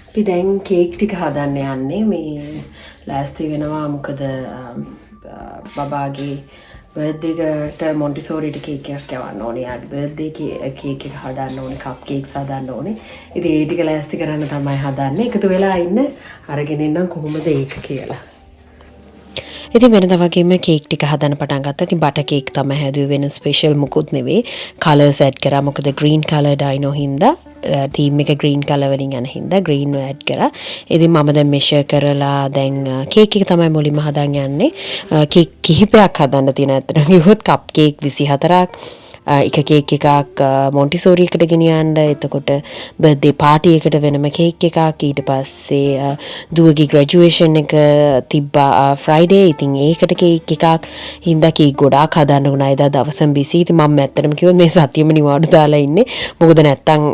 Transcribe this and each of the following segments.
අපි දැන් කේක් ටික හදන්න යන්නේ මේ ලෑස්ති වෙනවා මොකද බබාගේ බර්ත්ඩේ එකට මොන්ටිසෝරිට කේක් එකක් යවන්න ඕනේ. යාගේ බර්ත්ඩේ කේක් එක හදන්න ඕනේ, කප් කේක්ස් හදන්න ඕනේ. ඉතින් ඒ ටික ලෑස්ති කරන්න තමයි හදන්නේ. එකතු වෙලා ඉන්න අරගෙන ඉන්නම් කොහොමද ඒක කියලා. ඉතින් වෙනදා වගේම කේක් ටික හදන්න පටන් ගත්තා. ඉතින් බටර් කේක් තමයි හැදුවේ, වෙන ස්පෙෂල් මුකුත් නෙවෙයි. කලර්ස් ඇඩ් කරා. මොකද ග්‍රීන් කලර් ඩයිනෝ හින්දා තීම් එක ග්‍රීන් කලර් වලින් යන හින්දා ග්‍රීන් ඇඩ් කරා. ඉතින් මම දැන් මෙෂර් කරලා දැන් කේක් එක තමයි මුලින්ම හදන් යන්නේ. කේක් කිහිපයක් හදන්න තියෙන අතර ගියොත් කප් කේක් 24ක් එක කේක් එකක් මොන්ටිසෝරි එකට ගෙනියන්න. එතකොට බර්ත්ඩේ පාටි එකට වෙනම කේක් එකක්. ඊට පස්සේ දුවගේ ග්‍රැජුවේෂන් එක තිබ්බා ෆ්‍රයිඩේ. ඉතින් ඒකට කේක් එකක් හින්දා කේක් ගොඩාක් හදන්න උනා. එදා දවසම බිසි. ඉතින් මම ඇත්තටම කිව්වොත් මේ සතියෙම නිවාඩු දාලා ඉන්නේ. මොකද නැත්තම්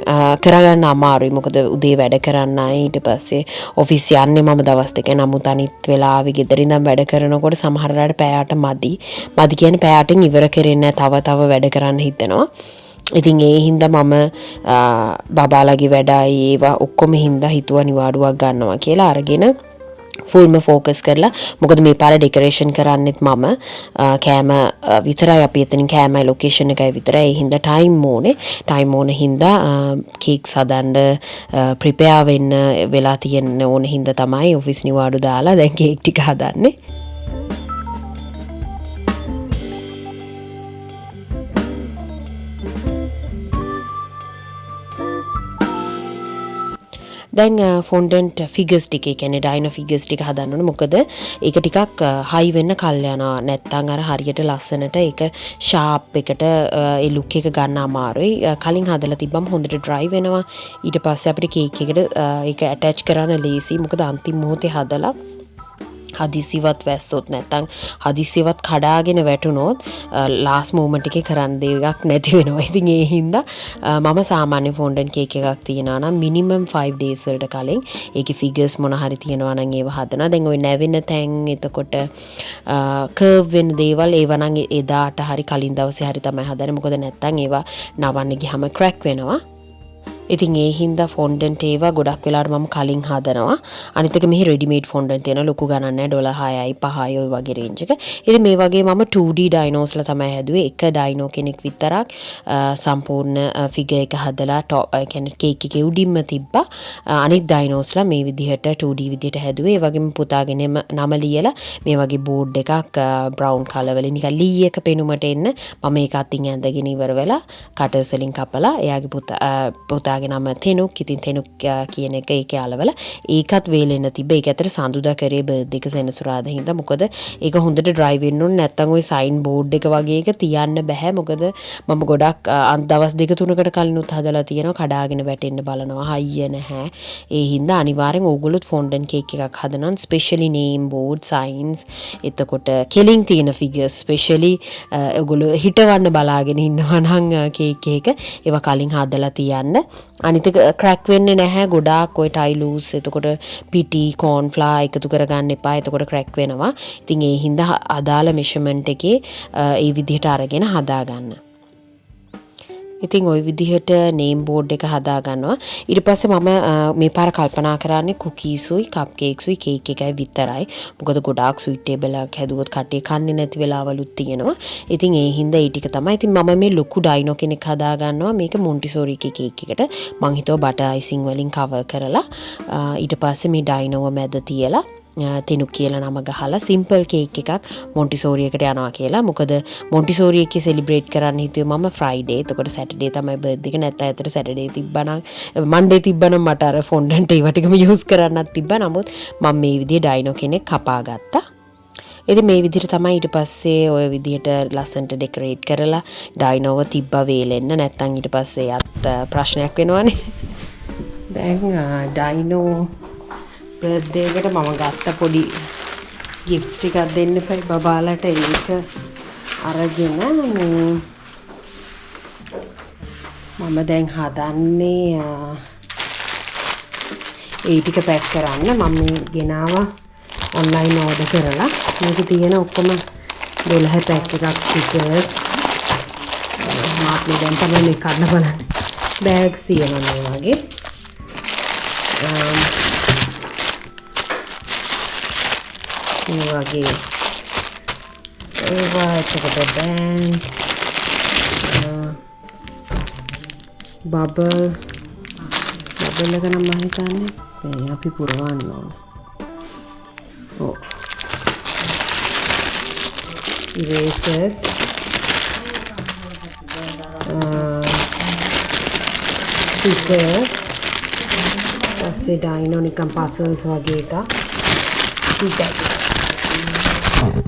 කරගන්න අමාරුයි. මොකද උදේ වැඩ කරන්නයි, ඊට පස්සේ ඔෆිස් යන්නේ මම දවස් දෙක. නමුත් අනිත් වෙලාවෙ ගෙදර ඉඳන් වැඩ කරනකොට සමහර වෙලාවට පැයට මදි. මදි කියන්නේ පැයටින් ඉවර කරෙන්නේ නැහැ. තව වැඩ කරන්න හිතෙනවා. ඉතින් ඒ හින්දා මම බබාලගේ වැඩයි ඒවා ඔක්කොම හින්දා හිතුවා නිවාඩුවක් ගන්නවා කියලා අරගෙන ෆුල්ම ෆෝකස් කරලා. මොකද මේ පාර ඩෙකොරේෂන් කරන්නෙත් මම කෑම විතරයි. අපි එතනින් කෑමයි ලොකේෂන් එකයි විතරයි. ඒ හින්දා ටයිම් ඕන හින්දා කේක්ස් හදන්න ප්‍රිපෙයාර් වෙන්න වෙලා තියෙන ඕන හින්දා තමයි ඔෆිස් නිවාඩු දාලා දැන් කේක් ටික හදන්නේ. දැන් ෆොන්ඩන්ට් ෆිගර්ස් ටික, ඒ කියන්නේ ඩයිනෝ ෆිගර්ස් ටික හදන්න ඕනේ. මොකද ඒක ටිකක් හයි වෙන්න කල් යනවා. නැත්තම් අර හරියට ලස්සනට ඒක ෂාප් එකට ඒ ලුක් එක ගන්න අමාරුයි. කලින් හදලා තිබ්බම හොඳට ඩ්‍රයි වෙනවා. ඊට පස්සේ අපිට කේක් එකට ඒක ඇටච් කරන්න ලේසි. මොකද අන්තිම මොහොතේ හදලා හදිසියවත් වැස්සොත් නැත්තම් හදිසියවත් කඩාගෙන වැටුනොත් ලාස්ට් මොමන්ට් එකේ කරන්න දෙයක් නැති වෙනවා. ඉතින් ඒ හින්දා මම සාමාන්‍ය ෆොන්ඩන්ට් කේක් එකක් තියනවා නම් මිනිමම් 5 days වලට කලින් ඒකේ ෆිගර්ස් මොන හරි තියනවා නම් ඒව හදනවා. දැන් ওই නැවෙන තැන් එතකොට කර්ව් වෙන දේවල් ඒවා නම් එදාට හරි කලින් දවසේ හරි තමයි හදන්නේ. මොකද නැත්තම් ඒවා නවන්න ගියාම ක්‍රැක් වෙනවා. ඉතින් ඒ හින්දා ෆොන්ඩන්ට් ඒවා ගොඩක් වෙලාවට මම කලින් හදනවා. අනිත් එක මෙහි රෙඩිමේඩ් ෆොන්ඩන්ට් තියෙනවා. ලොකු ගණන් නැහැ. $6යි 5යි ඔය වගේ රේන්ජ් එක. ඉතින් මේ වගේ මම 2D ඩයිනෝස්ලා තමයි හැදුවේ. එක ඩයිනෝ කෙනෙක් විතරක් සම්පූර්ණ ෆිගර් එක හදලා කියන්නේ කේක් එකේ උඩින්ම තිබ්බා. අනිත් ඩයිනෝස්ලා මේ විදිහට 2D විදිහට හැදුවේ. ඒ වගේම පුතාගෙන නම ලියලා මේ වගේ බෝඩ් එකක් බ්‍රවුන් කලර් වලින් නිකන් ලී එක පෙනුමට එන්න මම ඒක අතින් ඇඳගෙන ඉවර වෙලා කටර්ස් වලින් කපලා එයාගේ පුතාගේ නම තෙනුක්. ඉතින් තෙනුක් කියන එක ඒකේ අලවල ඒකත් වේලෙන්න තිබ්බ. ඒක ඇතර සඳුදා කරේ බර්ත්ඩේ එක සෙනසුරාදා හින්දා. මොකද ඒක හොඳට ඩ්‍රයි වෙන්න ඕනේ. නැත්තම් ওই සයින් බෝඩ් එක වගේ එක තියන්න බෑ. මොකද මම ගොඩක් දවස් දෙක තුනකට කලිනුත් හදලා තියෙනවා. කඩාගෙන වැටෙන්න බලනවා. හයිය නැහැ. ඒ හින්දා අනිවාර්යෙන් ඕගොල්ලොත් ෆොන්ඩන්ට් කේක් එකක් හදනවා. ස්පෙෂලි නේම් බෝඩ් සයින්ස් එතකොට කෙලින් තියෙන ෆිගර්ස් ස්පෙෂලි ඕගොල්ලෝ හිටවන්න බලාගෙන ඉන්නවා නම් කේක් එක ඒවා කලින් හදලා තියන්න. අනිත් එක ක්‍රැක් වෙන්නේ නැහැ. ගොඩාක් ඔය ටයිලූස් එතකොට පිටි කෝන් ෆ්ලා එකතු කරගන්න එපා. එතකොට ක්‍රැක් වෙනවා. ඉතින් ඒ හින්දා අදාළ මෙෂර්මන්ට් එකේ ඒ විදිහට අරගෙන හදාගන්න. ඉතින් ওই විදිහට නේම් බෝඩ් එක හදා ගන්නවා. ඊට පස්සේ මම මේ පාර කල්පනා කරන්නේ කුකීස්ුයි කප් කේක්ස්ුයි කේක් එකයි විතරයි. මොකද ගොඩාක් ස්වීට් ටේබල් එකක් හැදුවොත් කටේ කන්නේ නැති වෙලාවලුත් තියෙනවා. ඉතින් ඒ හින්දා ඒ ටික තමයි. ඉතින් මම මේ ලොකු ඩයිනෝ කෙනෙක් හදා ගන්නවා. මේක මොන්ටිසෝරි කේක් එකට මං හිතුවා බටර් අයිසිං වලින් කවර් කරලා ඊට පස්සේ මේ ඩයිනෝව මැද තියලා තෙනුක් කියලා නම ගහලා සිම්පල් කේක් එකක් මොන්ටිසෝරි එකට යනවා කියලා. මොකද මොන්ටිසෝරි එකේ සෙලිබ්‍රේට් කරන්න හිතුවේ මම ෆ්‍රයිඩේ. එතකොට සැටර්ඩේ තමයි බර්ත්ඩේ එක. නැත්නම් ඇත්තට සැටර්ඩේ තිබ්බනම් මන්ඩේ තිබ්බනම් මට අර ෆොන්ඩන්ට් ඒවා ටිකම යූස් කරන්නත් තිබ්බා. නමුත් මම මේ විදිහේ ඩයිනෝ කෙනෙක් කපා ගත්තා. ඉතින් මේ විදිහට තමයි ඊට පස්සේ ඔය විදිහට ලස්සන්ට ඩෙකොරේට් කරලා ඩයිනෝව තිබ්බා වේලෙන්න. නැත්නම් ඊට පස්සේ යත් ප්‍රශ්නයක් වෙනවනේ. දැන් ඩයිනෝ බර්ත්ඩේ එකට මම ගත්ත පොඩි ගිෆ්ට්ස් ටිකක් දෙන්න එපයි බබාලට. ඒක අරගෙන මම දැන් හදන්නේ ඒ ටික පැක් කරන්න. මම මේ ගෙනාවා ඔන්ලයින් ඕඩර් කරලා. මේකේ තියෙන ඔක්කොම 12 පැක් එකක් ස්ටිකර්ස්. මාත් දැන් තමයි මේ කන්න බලන්නේ. බෑග්ස් තියෙනවා මේ වගේ. වගේ ඒවා එතකොට බෑන්ඩ් බබල් එක නම් මම හිතන්නේ මේ අපි පුරවන්න ඕන. ඔව්. erasers stickers පස්සේ ඩයිනෝ නිකන් puzzles වගේ එකක්.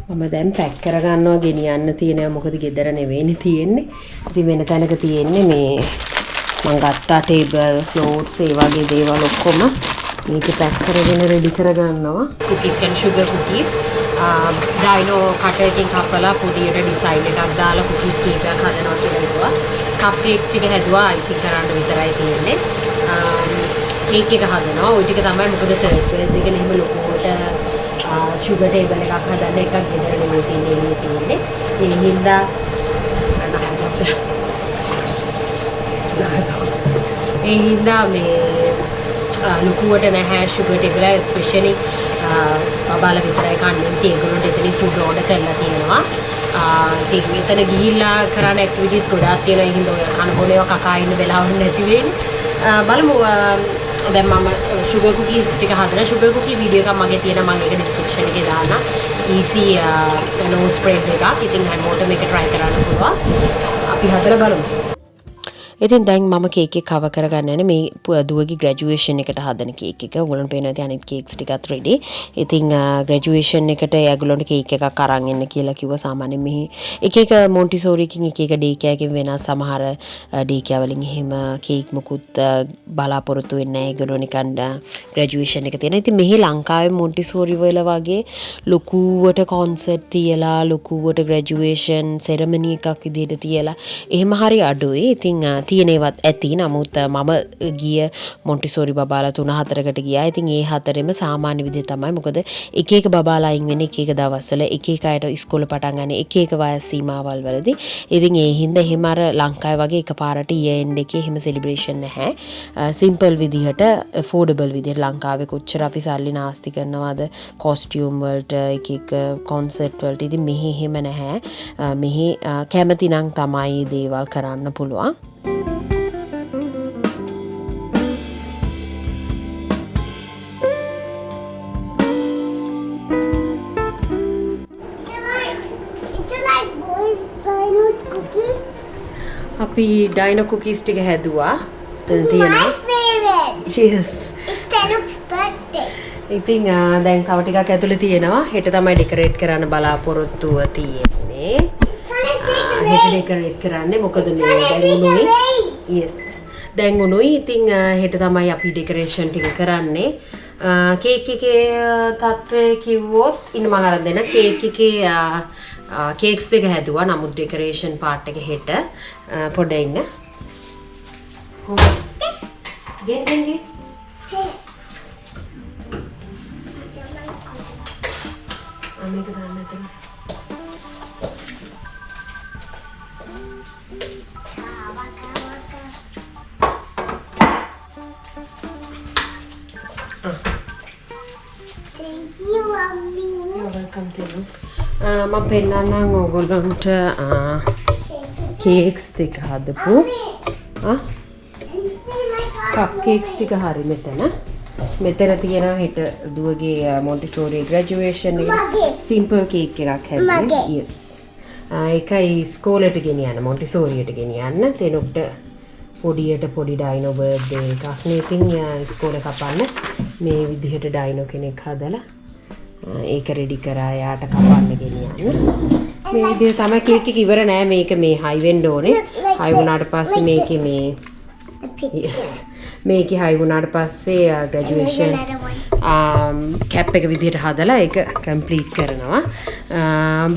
මම දැන් පැක් කරගන්නවා ගෙනියන්න තියෙනවා මොකද ගෙදර නෙවෙයිනේ තියෙන්නේ. ඉතින් වෙන තැනක තියෙන්නේ මේ මම ගත්තා ටේබල් ක්ලෝත්ස් ඒ වගේ දේවල් ඔක්කොම මේක පැක් කරගෙන රෙඩි කරගන්නවා. cookies and sugar cookies dino කටරකින් කපලා පොඩියට ඩිසයින් එකක් දාලා cookies කීපයක් හදනවා කියලා හිතුවා. කප් කේක්ස් ටික හැදුවා අයිසිං කරන්න විතරයි තියෙන්නේ. කේක් එක හදනවා. ওই ටික තමයි මොකද තර්ස්ඩේ එකේ එහෙම ලොකුවට sugar table එකක් හදන්න එකක් ගෙදර නෙමෙයි තියෙන්නේ. මේ හින්දා ඒ හින්දා මේ ලොකුවට නැහැ sugar table especially බබාලා විතරයි කන්නේ. ඒගොල්ලන්ට එතනින් food order කරලා තියෙනවා. ඉතින් එතන ගිහිල්ලා කරන activities ගොඩාක් තියෙනවා. ඒ හින්දා ඔය කන බොනේව කකා ඉන්න වෙලාවක් නැති වෙන්නේ. බලමු දැන් මම sugar cookies ටික හදන sugar cookie වීඩියෝ එකක් මගේ තියෙනවා. මම ඒක description එකේ දාන්න. easy nose spray එකක්. ඉතින් හැමෝටම මේක try කරන්න පුළුවන්. අපි හදලා බලමු. ඉතින් දැන් මම කේක් එක කවර් කරගන්න යන්නේ මේ දුවගේ ග්‍රැජුවේෂන් එකට හදන කේක් එක. ඔයගොල්ලන්ට පේනවා ඉතින් අනිත් කේක්ස් ටිකත් රෙඩි. ඉතින් ග්‍රැජුවේෂන් එකට ඒගොල්ලන්ට කේක් එකක් අරන් එන්න කියලා කිව්වා. සාමාන්‍යයෙන් මෙහි එක එක මොන්ටිසෝරි එකකින් එක එක ඩේ කෑකින් වෙනස් සමහර ඩේ කෑ වලින් එහෙම කේක් මොකුත් බලාපොරොත්තු වෙන්නේ නැහැ. ඒගොල්ලෝ නිකන් ග්‍රැජුවේෂන් එක තියෙනවා. ඉතින් මෙහි ලංකාවේ මොන්ටිසෝරි වල වගේ ලොකුවට කොන්සර්ට් තියලා ලොකුවට ග්‍රැජුවේෂන් සෙරමනි එකක් විදිහට තියලා එහෙම හරි අඩුයි. ඉතින් තියෙනවත් ඇති. නමුත් මම ගිය මොන්ටිසෝරි බබාලා 3-4කට ගියා. ඉතින් ඒ හතරෙම සාමාන්‍ය විදිහ තමයි. මොකද එක එක බබාලා අයින් වෙන්නේ එක එක දවස්වල එක එක අයට ඉස්කෝලේ පටන් ගන්න එක එක වයස් සීමාවල් වලදී. ඉතින් ඒ හින්දා එහෙම අර ලංකාවේ වගේ එකපාරට year end එකේ එහෙම celebration නැහැ. simple විදිහට affordable විදිහට ලංකාවේ කොච්චර අපි සල්ලි නාස්ති කරනවද costume වලට එක එක concert වලට. ඉතින් මෙහි එහෙම නැහැ. මෙහි කැමති නම් තමයි දේවල් කරන්න පුළුවන්. අපි ඩයිනෝ cookies ටික හැදුවා. My favorite. Yes. It's Tenuk's birthday. ඉතින් දැන් තව ටිකක් ඇතුලේ තියෙනවා. හෙට තමයි ඩෙකොරේට් කරන්න බලාපොරොත්තුව තියෙන්නේ. හෙට ඩෙකොරේට් කරන්නේ මොකද මේ දැන් උණුයි. Yes. දැන් උණුයි. ඉතින් හෙට තමයි අපි ඩෙකොරේෂන් ටික කරන්නේ. කේක් එකේ තත්ත්වය කිව්වොත් ඉන්න මම අරන් දෙන්න. කේක් එකේ කේක්ස් දෙක හැදුවා. නමුත් ඩෙකොරේෂන් පාර්ට් එක හෙට පොඩ ඉන්න. ගෙන්. අමේක දාන්න නැතන. Thank you, Mommy. You're welcome to look. මම පෙන්නන්නම් ඕගොල්ලන්ට කේක්ස් ටික හදපු. කප් කේක්ස් ටික හරි මෙතන. මෙතන තියෙනවා හෙට දුවගේ මොන්ටිසෝරි ග්‍රැජුවේෂන් එක. සිම්පල් කේක් එකක් හැදුවා. Yes. ඒකයි ඉස්කෝලේට ගෙනියන්න මොන්ටිසෝරියට ගෙනියන්න. තෙනුක්ට පොඩියට පොඩි ඩයිනෝ බර්ත්ඩේ එකක් නේ. ඉතින් ඉස්කෝලේ කපන්න මේ විදිහට ඩයිනෝ කෙනෙක් හදලා ඒක රෙඩි කරා යාට කපන්න ගෙනියන්න. මේ විදිහ තමයි කේක් එක ඉවර නෑ. මේක මේ හයි වෙන්න ඕනේ. හයි වුණාට පස්සේ මේකේ මේ මේකේ හයි වුණාට පස්සේ ග්‍රැජුවේෂන් කැප් එක විදිහට හදලා ඒක කම්ප්ලීට් කරනවා.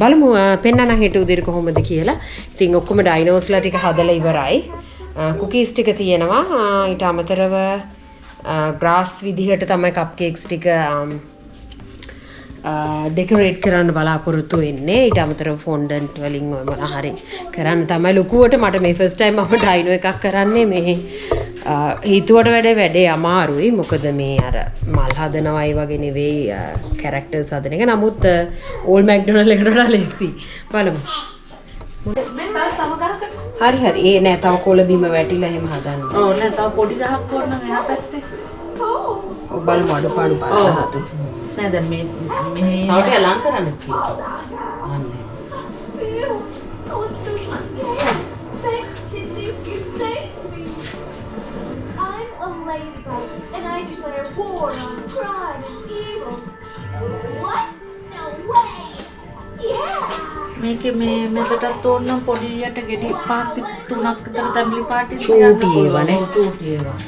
බලමු පෙන්නන්න හෙට උදේට කොහොමද කියලා. ඉතින් ඔක්කොම ඩයිනෝස්ලා ටික හදලා ඉවරයි. කුකීස් ටික තියෙනවා. ඊට අමතරව ග්‍රාස් විදිහට තමයි කප් කේක්ස් ටික ඩෙකොරේට් කරන්න බලාපොරොත්තු වෙන්නේ. ඊට අමතරව ෆොන්ඩන්ට් වලින් ඔය මොන හරි කරන්න තමයි ලොකුවට. මට මේ ෆස්ට් ටයිම් මම ඩයිනෝ එකක් කරන්නේ. මේ හිතුවට වැඩේ අමාරුයි මොකද මේ අර මල් හදනවයි වගේ නෙවෙයි කැරක්ටර්ස් හදන එක. නමුත් ඕල් මැක්ඩොනල්ඩ් එකට වඩා ලේසි. බලමු. හරි ඒ නෑ තව කොළ බිම වැටිලා එහෙම හදන්න. ඔව් නෑ තව පොඩි ගහක් ඕන නම් එහා පැත්තේ. ඔව් බලමු අඩපාඩු පාඩු හදමු. නෑ දැන් මේ තවට ලං කරන්න කියලා. අනේ. And I declare war on crime and evil. What? No way! Yeah! මේකේ මේ මෙතටත් ඕන පොඩි යට ගෙඩි පාක් තුනක් විතර තැඹිලි පාටි චූටි ඒවානේ. චූටි ඒවා.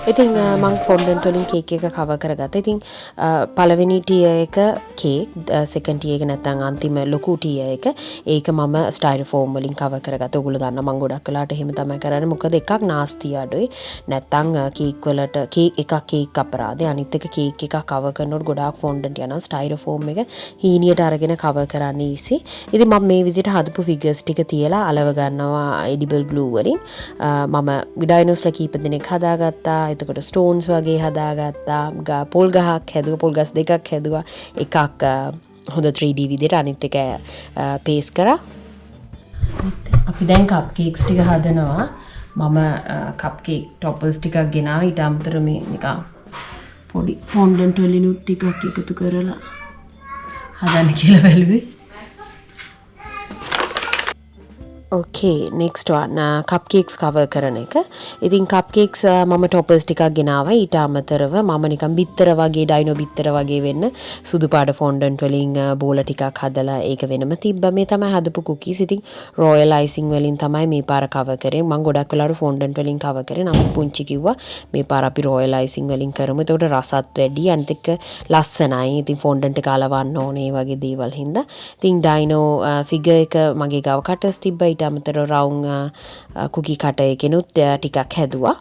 ඉතින් මං ෆොන්ඩන්ට් වලින් කේක් එක කවර් කරගත්තා. ඉතින් පළවෙනි ටියර් එක කේක්, සෙකන්ඩ් ටියර් එක නැත්නම් අන්තිම ලොකු ටියර් එක ඒක මම ස්ටයිරෝෆෝම් වලින් කවර් කරගත්තා. ඔයගොල්ලෝ දන්නවා මං ගොඩක් වෙලාට එහෙම තමයි කරන්නේ. මොකද එකක් නාස්ති අඩුයි. නැත්නම් කේක් වලට කේක් අපරාධේ. අනිත් එක කේක් එක කවර් කරනකොට ගොඩාක් ෆොන්ඩන්ට් යනවා. ස්ටයිරෝෆෝම් එක හීනියට අරගෙන කවර් කරන්න ඊසි. ඉතින් මම මේ විදිහට හදපු ෆිගර්ස් ටික තියලා අලව ගන්නවා එඩිබල් ග්ලූ වලින්. මම ඩයිනෝස්ලා කීප දෙනෙක් හදාගත්තා. එතකොට ස්ටෝන්ස් වගේ හදාගත්තා. පොල් ගහක් හැදුවා, පොල් ගස් දෙකක් හැදුවා. එකක් හොඳ 3D විදිහට, අනිත් එක පේස් කරා. අපි දැන් කප් කේක්ස් ටික හදනවා. මම කප් කේක් ටොපර්ස් ටිකක් ගෙනාවා. ඊට අමතරව මේ නිකන් පොඩි ෆොන්ඩන්ට් වලිනුත් ටිකක් එකතු කරලා හදන්න කියලා බැලුවේ. Okay, next one cupcakes cover කරන එක. ඉතින් cupcakes මම toppers ටිකක් ගෙනාවා. ඊට අමතරව මම නිකන් බිත්තර වගේ ඩයිනෝ බිත්තර වගේ වෙන්න සුදු පාට ෆොන්ඩන්ට් වලින් බෝල ටිකක් හදලා ඒක වෙනම තිබ්බා. මේ තමයි හදපු cookies. ඉතින් royal icing වලින් තමයි මේ පාර cover කරේ. මම ගොඩක් වෙලාවට ෆොන්ඩන්ට් වලින් cover කරේ. නමුත් පුංචි කිව්වා මේ පාර අපි royal icing වලින් කරමු. එතකොට රසත් වැඩි, අනිත් එක ලස්සනයි. ඉතින් ෆොන්ඩන්ට් එක අලවන්න ඕනේ වගේ දේවල් හින්දා. ඉතින් ඩයිනෝ ෆිගර් එක මගේ ගාව කටර්ස් තිබ්බා. ඊට අමතරව රවුම් කුකි කටර් එකෙනුත් ටිකක් හැදුවා.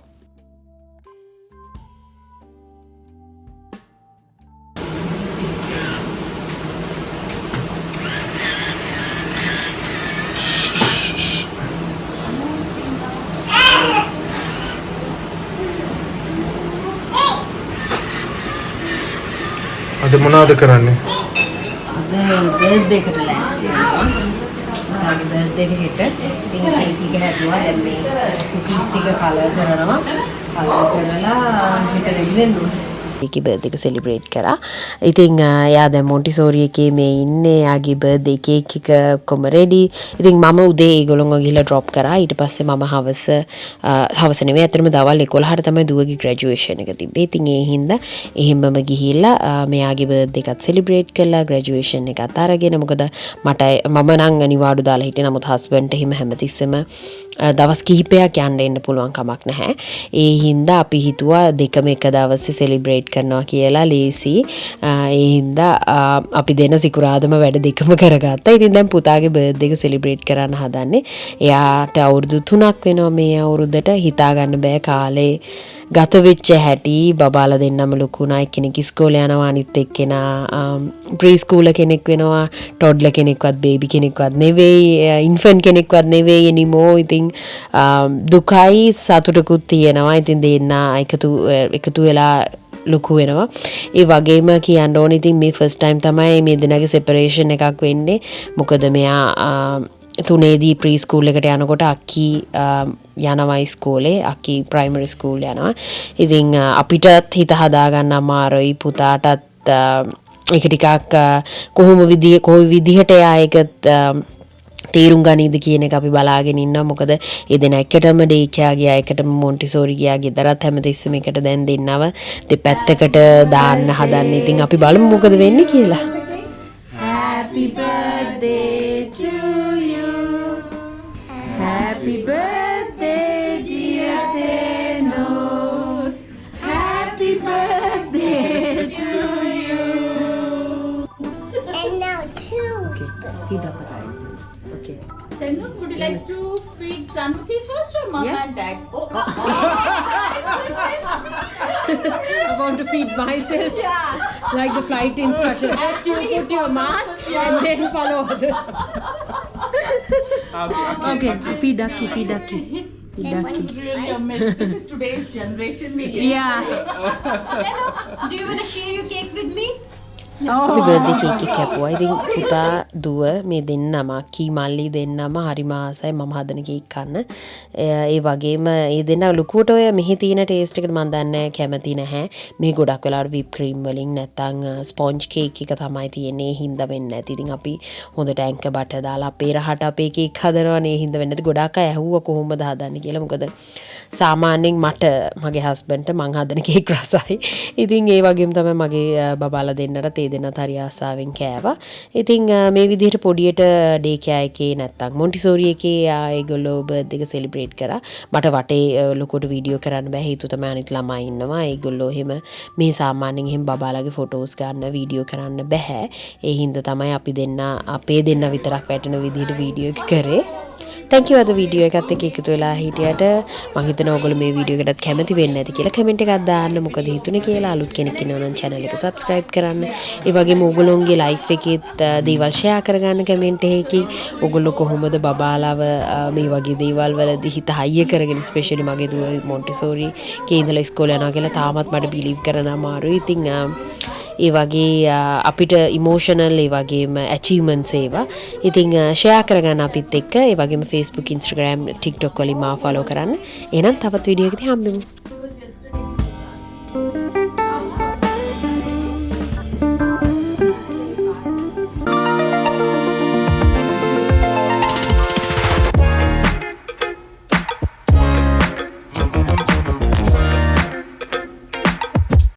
අද මොනවද කරන්නේ? අද බර්ත්ඩේ එකට ලෑස්ති වෙනවා. තාගේ බර්ත්ඩේ එක හෙට. ඉතින් කේක් ටික හැදුවා. දැන් මේ කුකීස් ටික කලර් කරනවා. කලර් කරලා හෙට රෙඩි වෙන්න ඕනේ. ඒකේ බර්ත්ඩේ එක සෙලිබ්‍රේට් කරා. ඉතින් එයා දැන් මොන්ටිසෝරි එකේ මේ ඉන්නේ. එයාගේ බර්ත්ඩේ කේක් එක ඔක්කොම රෙඩි. ඉතින් මම උදේ ඒගොල්ලන්ව ගිහලා ඩ්‍රොප් කරා. ඊට පස්සේ මම හවස නෙවෙයි අතරම දවල් 11ට තමයි දුවගේ ග්‍රැජුවේෂන් එක තිබ්බේ. ඉතින් ඒ හින්දා එහෙමම ගිහිල්ලා මෙයාගේ බර්ත්ඩේ එකත් සෙලිබ්‍රේට් කළා. ග්‍රැජුවේෂන් එකත් අරගෙන. මොකද මම නම් නිවාඩු දාලා හිටියේ. නමුත් හස්බන්ඩ්ට එහෙම හැමතිස්සෙම දවස් කිහිපයක් යන්න එන්න පුළුවන් කමක් නැහැ. ඒ හින්දා අපි හිතුවා දෙකම එක දවසේ සෙලිබ්‍රේට් කරනවා කියලා ලේසි. ඒ හින්දා අපි දෙන සිකුරාදම වැඩ දෙකම කරගත්තා. ඉතින් දැන් පුතාගේ බර්ත්ඩේ එක සෙලිබ්‍රේට් කරන්න හදන්නේ. එයාට අවුරුදු 3ක් වෙනවා මේ අවුරුද්දට. හිතා ගන්න බෑ කාලේ ගත වෙච්ච හැටි. බබාලා දෙන්නම ලොකු වුණා. එක්කෙනෙක් ඉස්කෝලේ යනවා, අනිත් එක්කෙනා ප්‍රී ස්කූල් කෙනෙක් වෙනවා. ටොඩ්ලර් කෙනෙක්වත් බේබි කෙනෙක්වත් නෙවෙයි, ඉන්ෆන්ට් කෙනෙක්වත් නෙවෙයි එනිමෝ. ඉතින් දුකයි සතුටකුත් තියෙනවා. ඉතින් දෙන්න එකතු වෙලා ලොකු වෙනවා. ඒ වගේම කියන්න ඕනේ ඉතින් මේ ෆස්ට් ටයිම් තමයි මේ දෙනාගේ සෙපරේෂන් එකක් වෙන්නේ. මොකද මෙයා 3ේදී ප්‍රී ස්කූල් එකට යනකොට අක්කි යනවා ඉස්කෝලේ. අක්කි ප්‍රයිමරි ස්කූල් යනවා. ඉතින් අපිටත් හිත හදාගන්න අමාරුයි. පුතාටත් ඒක ටිකක් කොයි විදිහට එයා ඒක තේරුම් ගනීද කියන එක අපි බලාගෙන ඉන්නවා. මොකද ඒ දෙන එකටම ඩේකියා ගියා, එකටම මොන්ටිසෝරි ගියා. ගෙදරත් හැමතිස්සෙම එකට දැන් දෙන්නව දෙපැත්තකට දාන්න හදන්නේ. ඉතින් අපි බලමු මොකද වෙන්නේ කියලා. Happy birthday to you. Happy birthday dear Dino. Happy birthday to you. And now two. Feed up. Okay. Tenu, would you like to feed Sanuti first or mom and dad? Oh, I want to feed myself. yeah. Like the flight instruction. First you put your mask and then follow others. Okay, pidaki. Pidaki. Really amazing. This is today's generation media. Yeah. Do you want to share your cake with me? අපි birthday cake එක කැපුවා. ඉතින් පුතා දුව මේ දෙන්නම කී මල්ලි දෙන්නම හරිම ආසයි මම හදන කේක් කන්න. ඒ වගේම ඒ දෙන්න ලුකුවට ඔය මෙහි තියෙන ටේස්ට් එකට මම දන්නේ කැමති නැහැ. මේ ගොඩක් වෙලාවට whip cream වලින් නැත්තම් ස්පොන්ජ් කේක් එක තමයි තියෙන්නේ. ඒ හින්දා වෙන්නේ නැති. ඉතින් අපි හොඳට ඇන්කර් බටර් දාලා අපේ රහට අපේ කේක් හදනවනේ. ඒ හින්දා වෙන්නේ නැති. ගොඩක් අය ඇහුවා කොහොමද හදන්නේ කියලා. මොකද සාමාන්‍යයෙන් මට මගේ හස්බන්ඩ්ට මං හදන කේක් රසයි. ඉතින් ඒ වගේම තමයි මගේ බබාලා දෙන්නට ඒ දෙන්නත් හරි ආසාවෙන් කෑවා. ඉතින් මේ විදිහට පොඩියට ඩේ කෙයා එකේ නැත්තම් මොන්ටිසෝරි එකේ ඒගොල්ලෝ බර්ත්ඩේ එක සෙලිබ්‍රේට් කරා. මට වටේ ලොකුට වීඩියෝ කරන්න බෑ. හේතුව තමයි අනිත් ළමයි ඉන්නවා. ඒගොල්ලෝ එහෙම මේ සාමාන්‍යයෙන් එහෙම බබාලාගේ ෆොටෝස් ගන්න වීඩියෝ කරන්න බෑ. ඒ හින්දා තමයි අපි දෙන්න අපේ දෙන්න විතරක් වැටෙන විදිහට වීඩියෝ එක කරේ. Thank you අද වීඩියෝ එකත් එක්ක එකතු වෙලා හිටියට. මම හිතනවා ඔයගොල්ලෝ මේ වීඩියෝ එකටත් කැමති වෙන්න ඇති කියලා කමෙන්ට් එකක් දාන්න. මොකද හිතුනේ කියලා අලුත් කෙනෙක් ඉන්නවා නම් channel එක subscribe කරන්න. ඒ වගේම ඔයගොල්ලෝගේ life එකේත් දේවල් share කරගන්න කමෙන්ට් එකකින්. ඔයගොල්ලෝ කොහොමද බබාලව මේ වගේ දේවල් වලදී හිත හයිය කරගෙන especially මගේ දුව මොන්ටිසෝරි කේ ඉඳලා ඉස්කෝලේ යනවා කියලා තාමත් මට believe කරන්න අමාරුයි. ඉතින් ඒ වගේ අපිට emotional ඒ වගේම achievements ඒවා. ඉතින් share කරගන්න අපිත් එක්ක. ඒ වගේම Facebook, Instagram, TikTok වලින් මාව follow කරන්න. එහෙනම් තවත් වීඩියෝ එකකින් හම්බෙමු.